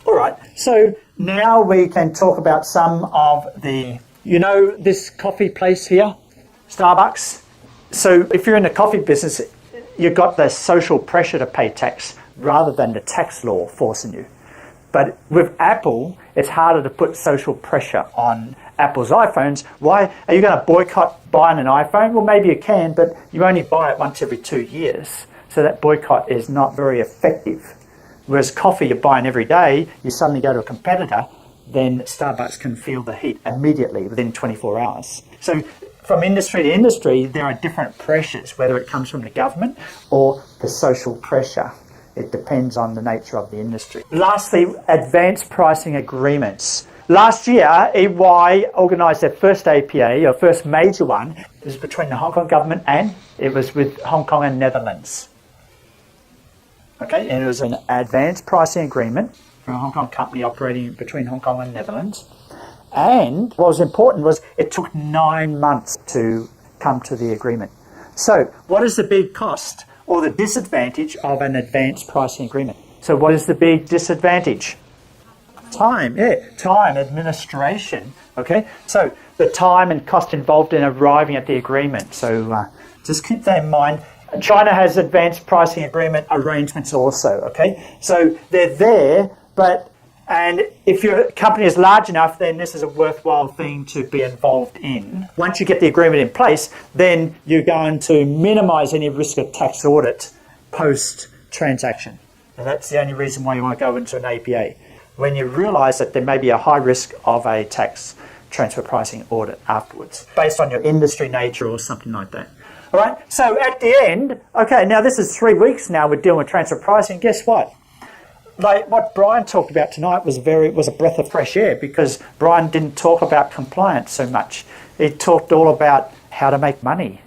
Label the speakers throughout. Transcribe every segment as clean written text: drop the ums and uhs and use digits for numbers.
Speaker 1: All right, so now we can talk about some of the, you know, this coffee place here, Starbucks. So if you're in the coffee business, you've got the social pressure to pay tax rather than the tax law forcing you. But with Apple, it's harder to put social pressure on Apple's iPhones. Why are you going to boycott buying an iPhone? Well, maybe you can, but you only buy it once every 2 years. So that boycott is not very effective. Whereas coffee you're buying every day, you suddenly go to a competitor, then Starbucks can feel the heat immediately within 24 hours. So from industry to industry, there are different pressures, whether it comes from the government or the social pressure. It depends on the nature of the industry. Lastly, advanced pricing agreements. Last year, EY organised their first APA, or first major one. It was between the Hong Kong government and it was with Hong Kong and Netherlands. Okay, and it was an advanced pricing agreement for a Hong Kong company operating between Hong Kong and Netherlands. And what was important was it took 9 months to come to the agreement. So what is the big cost or the disadvantage of an advanced pricing agreement? So what is the big disadvantage? Time, time, administration, okay? So the time and cost involved in arriving at the agreement. So just keep that in mind. China has advanced pricing agreement arrangements also, okay? So they're there, and if your company is large enough, then this is a worthwhile thing to be involved in. Once you get the agreement in place, then you're going to minimise any risk of tax audit post-transaction. And that's the only reason why you want to go into an APA. When you realise that there may be a high risk of a tax transfer pricing audit afterwards, based on your industry nature or something like that. All right, so at the end, okay, now this is 3 weeks now we're dealing with transfer pricing. Guess what? Like what Brian talked about tonight was a breath of fresh air, because Brian didn't talk about compliance so much. He talked all about how to make money.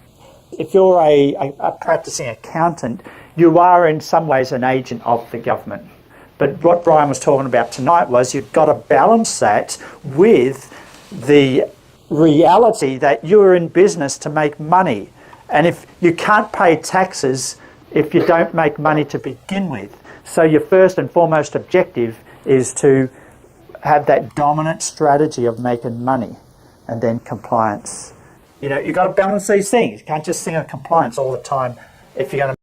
Speaker 1: If you're a practicing accountant, you are in some ways an agent of the government. But what Brian was talking about tonight was you've got to balance that with the reality that you're in business to make money. And if you can't pay taxes if you don't make money to begin with. So your first and foremost objective is to have that dominant strategy of making money, and then compliance. You know, you've got to balance these things. You can't just think of compliance all the time if you're going to